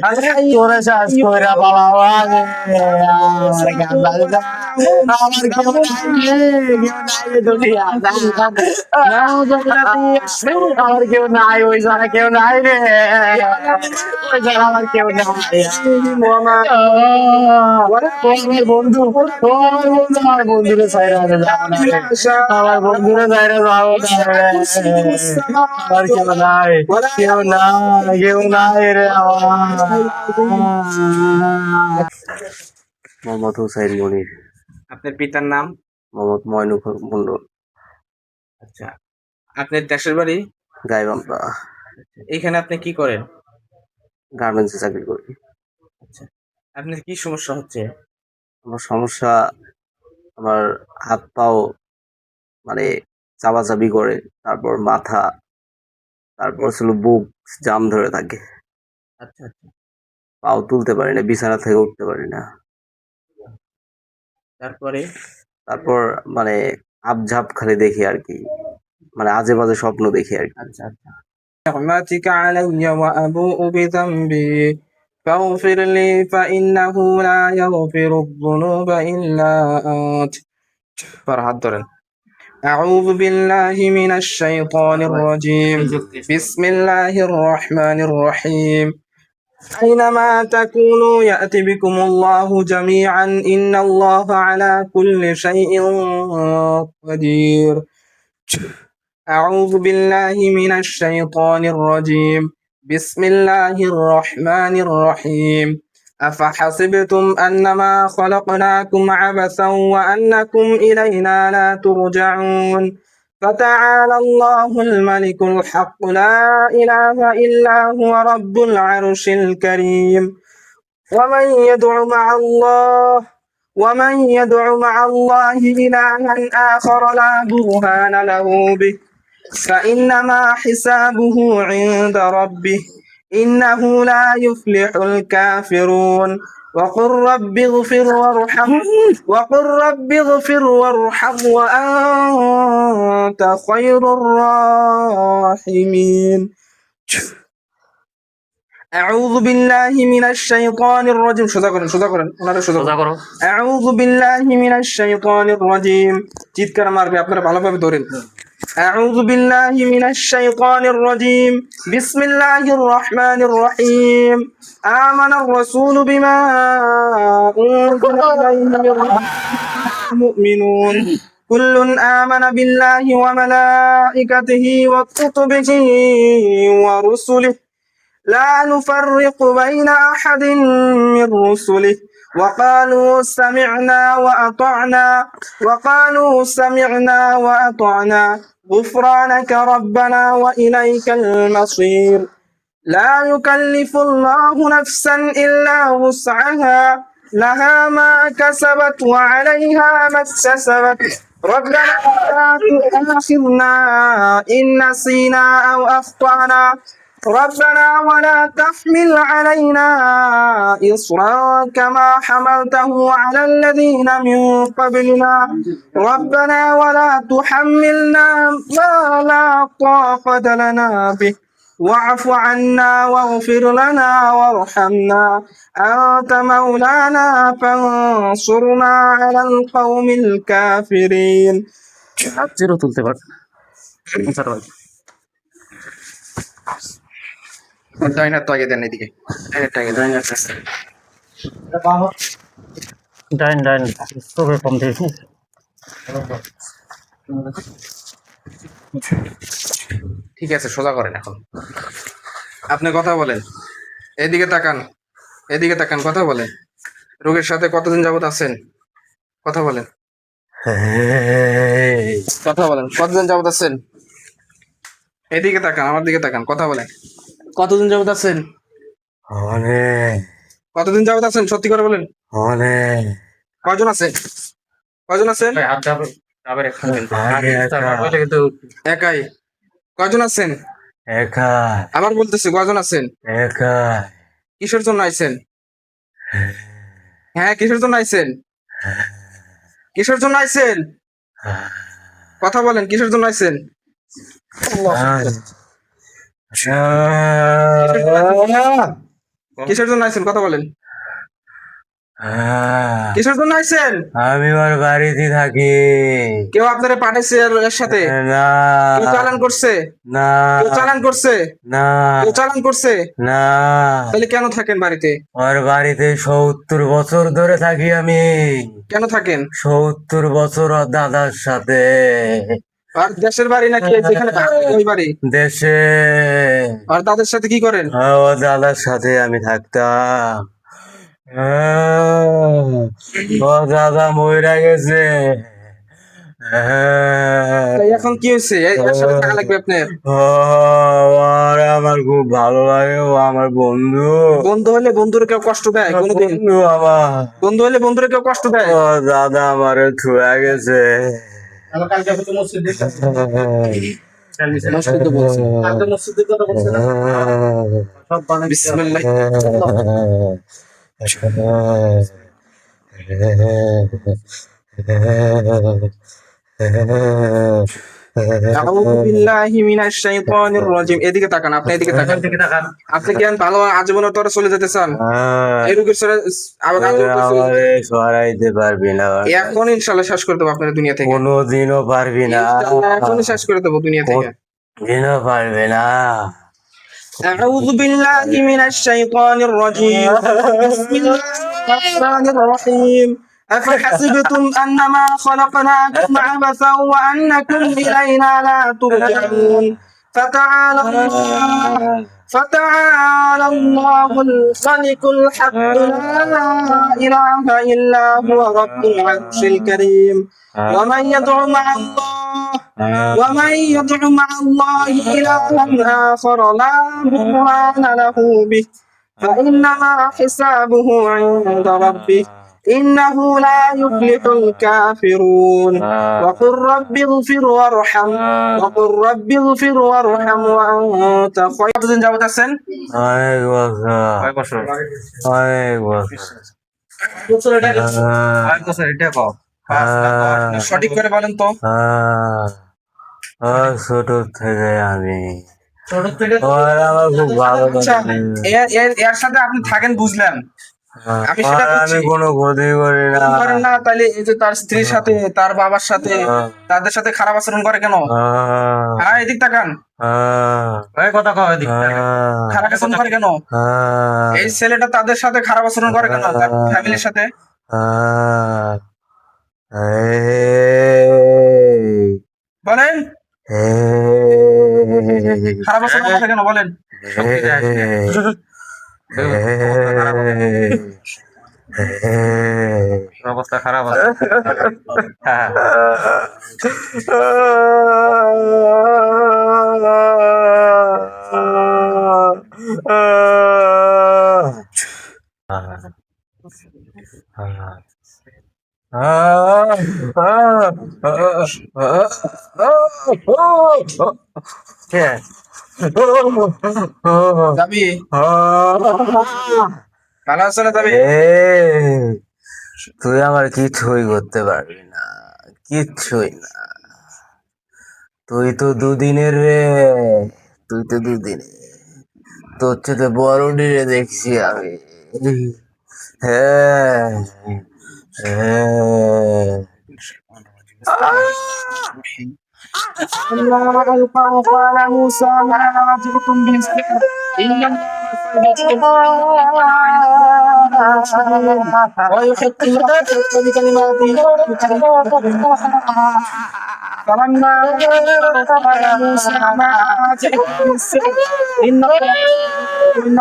তোরে শ্বাস কইরা পালাবো আগে আমার কান্না আমার কেউ নাই কেউ নাই দুনিয়া আমার কেউ নাই ওই জায়গা কেউ নাই রে ওই জায়গা আমার কেউ নাই আমার বন্ধু আমার বন্ধুরে চাইরা যাবো না রে আমার বন্ধুরে চাইরা যাবো না রে আমার কেউ নাই কেউ নাই রে আমার মোহাম্মদ হুসাইন মনির আপনার পিতার নাম? মোহাম্মদ ময়নুখর মন্ডল আচ্ছা, আপনার দেশের বাড়ি? গাইবান্ধা এখানে আপনি কি করেন? গার্মেন্টসে চাকরি করি। আচ্ছা, আপনার কি সমস্যা হচ্ছে? আমার সমস্যা আমার হাত পাও মানে চাপাচাপি করে, তারপর মাথা, তারপর ছিল বুক জাম ধরে থাকে, আচ্ছা আচ্ছা, পাও তুলতে পারি না, বিছানা থেকে উঠতে পারি না। তারপরে? তারপর মানে আপঝাপ খালি দেখি আর কি, মানে আজে বাজে স্বপ্ন দেখি আর কি। আচ্ছা আচ্ছা। نعمتك علي وأبوء بذنبي فاغفر لي فإنه لا يغفر الذنوب إلا أنت. فرحت ধরেন। أعوذ بالله من الشيطان الرجيم بسم الله الرحمن الرحيم أينما تكونوا يأتي بكم الله جميعا إن الله على كل شيء قدير. أعوذ بالله من الشيطان الرجيم بسم الله الرحمن الرحيم أفحسبتم أنما خلقناكم عبثا وأنكم إلينا لا ترجعون فتعالى الله الملك الحق لا إله إلا هو رب العرش الكريم ومن يدع مع الله إلها آخر لا برهان له به فإنما حسابه عند ربه إنه لا يفلح الكافرون وقل رب اغفر وارحم وأنت خير الراحمين. أعوذ بالله من الشيطان الرجيم. أعوذ بالله من الشيطان الرجيم. চিৎকার মারবে, আপনারা ভালোভাবে ধরেন। أعوذ بالله من الشيطان الرجيم بسم الله الرحمن الرحيم آمن الرسول بما أنزل إليه من ربه المؤمنون كل آمن بالله وملائكته وكتبه ورسله لا نفرق بين أحد من رسله وقالوا سمعنا وأطعنا غفرانك ربنا وإليك المصير لا يكلف الله نفسا إلا وسعها لها ما كسبت وعليها ما اكتسبت ربنا لا تؤاخذنا إن نسينا أو أخطأنا ربنا ولا تحمل علينا إصرا كما حملته على الذين من قبلنا ربنا ولا تحملنا ما لا طاقة لنا به واعف عنا واغفر لنا وارحمنا أنت مولانا فانصرنا على القوم الكافرين. জিরো তুলতে পার ডাইনারটা আগে দেন, এদিকে ডাইন চোখে কম দেখি। ঠিক আছে, সোজা করেন। এখন আপনি কথা বলেন, এদিকে তাকান কথা বলেন। রোগীর সাথে কতদিন যাবত আছেন? কথা বলেন কতদিন যাবত আছেন? এদিকে তাকান, আমার দিকে তাকান, কথা বলেন। কতদিন যাবত আছেন? কতদিন যাবত আছেন? সত্যি করে বলেন। কয়জন আছেন? একাই? কয়জন আছেন? আবার বলতেছি, কয়জন আছেন? কিসের জন্য আইছেন? হ্যাঁ, কিসের জন্য আইছেন? কথা বলেন, কিসের জন্য আইছেন? কিসের জন্য আইছেন কথা বলেন, হ্যাঁ, কিসের জন্য আইছেন? আমি ওর বাড়িতে থাকি। কেউ আপনারে পাঠাইছে এর সাথে? না, কেউ চালান করছে? না, কেউ চালান করছে? না, কেউ চালান করছে? না, তাহলে কেন থাকেন বাড়িতে? ওর বাড়িতে 70 বছর ধরে থাকি আমি। কেন থাকেন? 70 বছর ওর দাদার সাথে। আর দেশের বাড়ি নাকি যেখানে থাকেন ওই বাড়ি? দেশে। আর তাদের সাথে কি করেন? ও দাদার সাথে আমি থাকতাম। আহ, ও দাদা মইরা গেছে। তাই এখন কি হয়েছে? এর সাথে থাকা লাগবে আপনার। ও, আর আমার খুব ভালো লাগে, ও আমার বন্ধু। বন্ধু হলে বন্ধুরে কেউ কষ্ট দেয় কোনোদিন? বন্ধু আমার। বন্ধু হলে বন্ধুরে কেউ কষ্ট দেয়? ও দাদা আমারে ছুঁয়ে গেছে। মসজিদে বলছি। বিসমিল্লাহ। আউযু বিল্লাহি মিনাশ শাইতানির রাজিম। এদিকে তাকান, আপনি এদিকে তাকান। আপনি কি আর ভালো আজীবনের তরে চলে যেতে চান? এই রোগের সরে আবার আমারে সরাইতে পারবি না, এখন ইনশাআল্লাহ শেষ করে দেবো আপনার দুনিয়া থেকে। কোনোদিনও পারবি না, ইনশাআল্লাহ এখনই শেষ করে দেবো দুনিয়া থেকে। কোনোদিনও পারবি না। أعوذ بالله من الشيطان الرجيم. بسم الله الرحمن الرحيم. أفحسبتم أنما خلقناكم عبثا وأنكم إلينا لا ترجعون. فتعالى الله الملك الحق لا إله إلا هو رب العرش الكريم. ومن يدع مع الله إلها آخر لا برهان له به فإنما حسابه عند ربه إنه لا يفلح الكافرون. وقل رب اغفر وارحم وأنت خير. কতদিন যাবত আছেন? অনেক বছর, অনেক বছর। সঠিক করে বলেন তো। ছোট থেকে আমি, ওর আমার খুব ভালো আচ্ছা, লাগে। এর সাথে আপনি থাকেন বুঝলাম, আমি সেটা আর আমি বুঝছি। কোনো ক্ষতি করি না। করেন না, তাহলে এই যে তার স্ত্রীর সাথে তার বাবার সাথে তাদের সাথে খারাপ আচরণ করে কেন? হ্যাঁ, এদিক তাকান। কথা কয়, খারাপ আচরণ করে কেন? এই ছেলেটা তাদের সাথে খারাপ আচরণ করে কেন তার ফ্যামিলির সাথে? বলেন, খারাপ আচরণ করে কেন বলেন? অবস্থা খারাপ আছে। যাবি? ভালো আছে না যাবি? তুই আমার কিছুই করতে পারবি না, কিচ্ছুই না। তুই তো দুদিনের রে, তুই তো দুদিনের। তোর চেয়ে বড় রে দেখছি আমি। হ্যাঁ, হ্যাঁ। الله ألقى قال موسى ما جئتم به السحر إن ويحق الحق بكلماته فلما قال موسى ما جئتم به السحر إن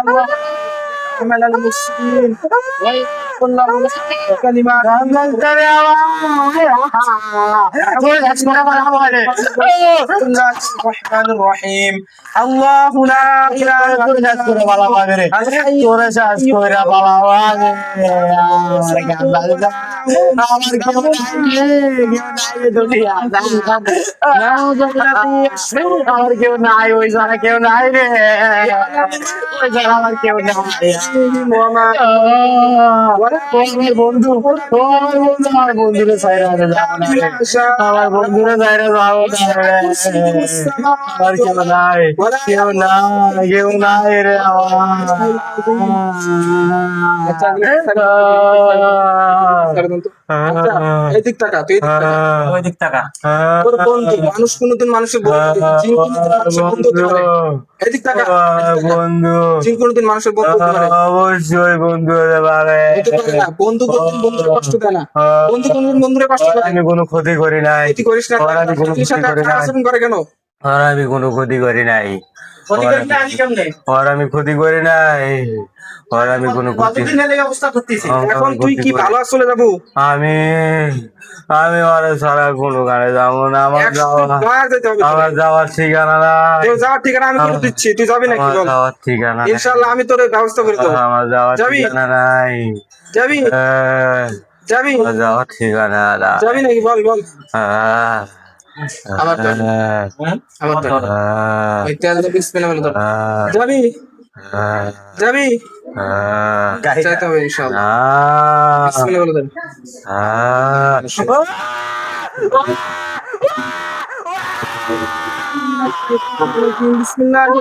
الله عمل المسلمين ويقول له كلمات الرحمن الرحيم. الله لا إله إلا هو الحي আমার কেউ নাই রে দুনিয়া আমার কেউ নাই ওই যারা কেউ নাই রে ওই যারা আমার কেউ নাই আমার বন্ধু আমার বন্ধুরে ছাইরা যাবো না আমার বন্ধুরে ছাইরা যাবো না আমার কেউ নাই কেউ নাই রে এদিক টাকা তুই ওই দিক টাকা তোর বন্ধু মানুষ কোনোদিন মানুষের বন্ধু জিন কোনোদিন মানুষের বন্ধু হতে পারে এদিক টাকা বন্ধু জিন কোনোদিন মানুষের বন্ধু হতে পারে অবশ্যই বন্ধু হতে পারে হতে পারে না বন্ধু কোনোদিন বন্ধুরে কষ্ট দেয় না বন্ধু কোনোদিন বন্ধুরে কষ্ট দেয় আমি কোনো ক্ষতি করি নাই ক্ষতি করিস না ওর আমি কোনো তুই সাথে ক্ষতি করি নাই আচরণ করে কেন আর আমি কোনো ক্ষতি করি নাই ক্ষতি করতে আসি কেমনে আর আমি ক্ষতি করি নাই আর আমি কোনো ক্ষতি কতদিন এই অবস্থা করতেছি এখন তুই কি ভালো চলে যাবো আমি আমি ওরে ছাড়া কোনো গানে যাবো না আমার যাওয়ার ঠিকানা নাই তোর যাওয়ার ঠিকানা আমি করে দিচ্ছি তুই যাবি নাকি আমার বল যাওয়ার ঠিকানা নাই ইনশাআল্লাহ আমি তোর ব্যবস্থা করে দেবো আমার যাওয়ার যাবি? ঠিকানা নাই যাবি যাবি আমার যাওয়ার ঠিকানা নাই যাবি নাকি বল বল আহ, আবার তো আবার তো ওই তেল তো বিসমিল্লাহ বলে তো যাবি যাবি চাইতে হবে ইনশাআল্লাহ বিসমিল্লাহ বলে দেন বিসমিল্লাহির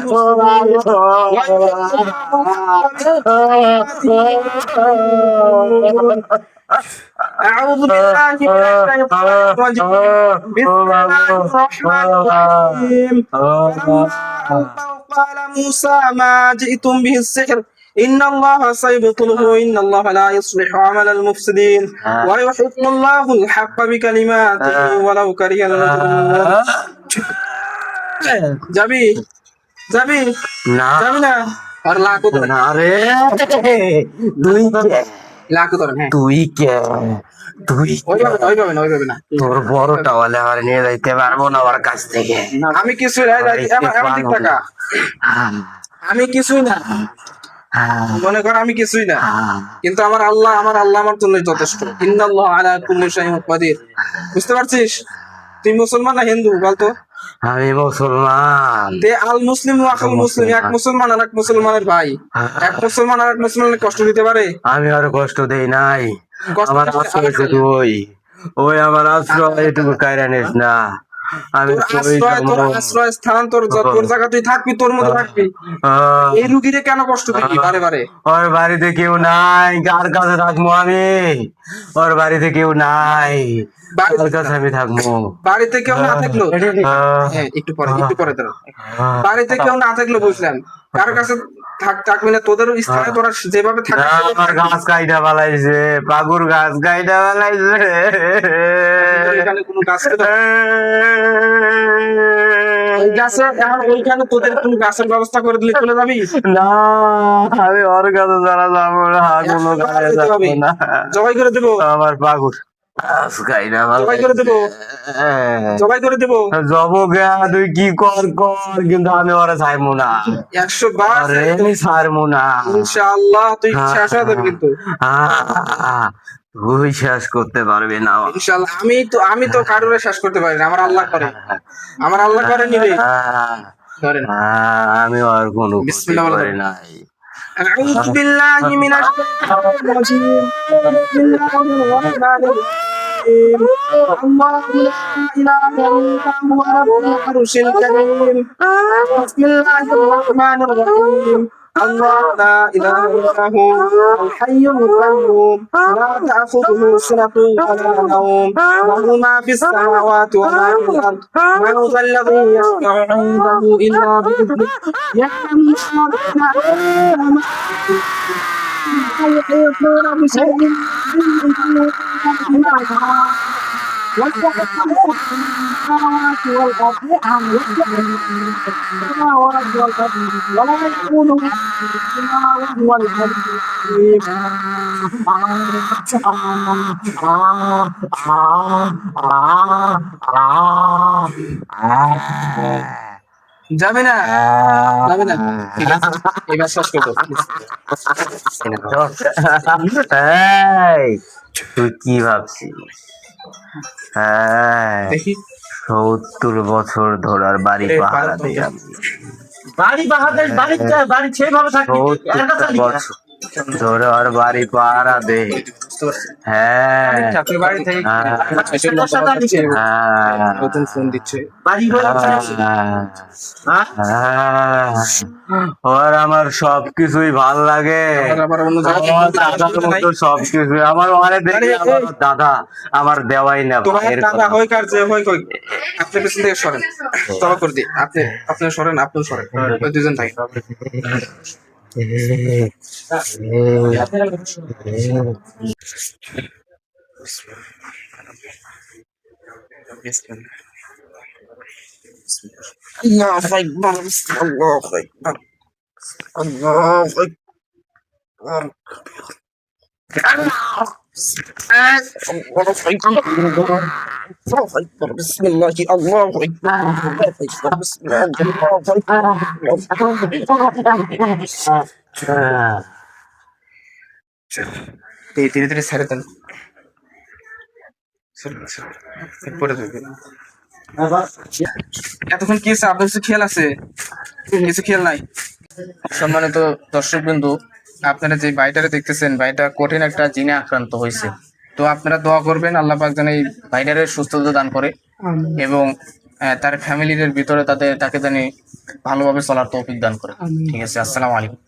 রাহমানির রহিম أعوذ بالله من الشيطان الرجيم بسم الله الرحمن الرحيم قال موسى ما جئتم به السحر إن الله سيبطله إن الله لا يصلح عمل المفسدين ويحق الله الحق بكلماته ولو كره المجرمون যাবি যাবি না যাবি না আর লাখো ধরেন না রে তুই কে লাখো ধরেন হ্যাঁ তুই কে তুই ওইভাবে না তোর বড় টাওয়ালে আমার নিয়ে যাইতে পারবো না আমার কাছ থেকে আমি কিছু আমার দিক টাকা আমি কিছুই না মনে কর আমি কিছুই না কিন্তু আমার আল্লাহ আমার জন্য যথেষ্ট ইন্নাল্লাহ আলা কুল্লি শাইইন কাদির বুঝতে পারছিস তুই মুসলমান না হিন্দু বলতো আমি মুসলমান তে আল মুসলিম ওয়া আখাল মুসলিম এক মুসলমান আর এক মুসলমানের ভাই এক মুসলমান আর এক মুসলমানের কষ্ট দিতে পারে আমি আর কষ্ট দেই নাই কষ্ট আমার দিতে আশ্রয় পারে। শুধু ওই আমার আশ্রয় এটুকু কায়রা নিস না আমি তোর আশ্রয় স্থান তোর জায়গা তুই থাকবি তোর মধ্যে থাকবি এই রুগীরে কেন কষ্ট দিবি বারে বারে ওর বাড়িতে কেউ নাই কার কাছে থাকবো আমি ওর বাড়িতে কেউ নাই কার কাছে আমি থাকবো বাড়িতে কেউ না থাকলো আহ, হ্যাঁ একটু পরে দাঁড়া বাড়িতে কেউ না থাকলো বুঝলাম কার কাছে থাকবি না তোদের স্থানে তোরা যেভাবে না, থাকবি আমার গাছ কাইটা বালাইছে পাগুর গাছ কাইটা বালাইছে এখানে কোনো গাছ ওই গাছে এখন ওইখানে তোদের কোনো গাছের ব্যবস্থা করে দিলে চলে যাবি না আমি ওর কাছে যারা যাবো না কোনো গায়ে যাবো না জবাই করে দেবো আমার পাগুর গাছ কাইটা জবাই করে দেবো জবাই করে দেবো যাবো গে তুই কি কর কিন্তু আমি ওরা চাইবো না 100 বার আরে ছাড়বো না ইনশাআল্লাহ তুই শেষ হয়ে যাবে কিন্তু তুই শেষ করতে পারবি না ইনশাআল্লাহ আমি তো কারোর শেষ করতে পারি না আমার আল্লাহ করে নিবে ধরেন আমি আর কোনো ক্ষতি বিসমিল্লাহ বলে করি নাই أعوذ بالله من الشيطان الرجيم بسم الله الرحمن الرحيم الله لا إله إلا هو رب العرش الكريم بسم الله الرحمن الرحيم الله لا إله إلا هو الحي القيوم لا تأخذه سنة ولا نوم له ما في السماوات وما في الأرض من ذا الذي يشفع عنده إلا بإذنه يعلم ما بين أيديهم لا يحيطون بشيء من علمه وسع كرسيه السماوات والأرض السماوات والأرض ولا يؤوده حفظهما وهو العلي العظيم যাবে না যাবে না ঠিক আছে এবার শেষ করবো এই, তুই কি ভাবছিস? এই, দেখি 70 বছর ধরে আর বাড়ি পাহারা দিই আমি। বাড়ি বাহাদের বাড়ি সেইভাবে থাকি 70 বছর ধরে আর বাড়ি পাহারা দে। হ্যাঁ আপনার বাড়ি থেকে হ্যাঁ, নতুন ফোন দিচ্ছে বাড়ি ওর আমার সবকিছুই ভাল লাগে। আবার অন্য জায়গায় আমার দাদার মতো সবকিছু আমার অনেক দেখি আমার দাদা আমার দেওয়াই না তোমার ভাইয়ের দাদা কথা। হয় কার যে হয় কই আপনি পেছন থেকে সরেন তবা করে দিই আপনি সরেন আপনি সরেন ওই দুজন থাকে আল্লাহু আকবার আল্লাহু আকবার আল্লাহু আকবার بسم الله الله اكبر بسم الله ধীরে ধীরে ছেড়ে দেন পরে থাকবেন এতক্ষণ কি আছে আপনার কিছু খেয়াল আছে কিছু খেয়াল নাই সম্মানিত দর্শক বিন্দু আপনারা যে ভাইটারে দেখতেছেন ভাইটা কঠিন একটা জিনে আক্রান্ত হয়েছে তো আপনারা দোয়া করবেন আল্লাহ পাক যেন এই ভাইটারে সুস্থতা দান করে এবং তার ফ্যামিলির ভিতরে তাকে জানি ভালোভাবে চলার তৌফিক দান করে ঠিক আছে আসসালামু আলাইকুম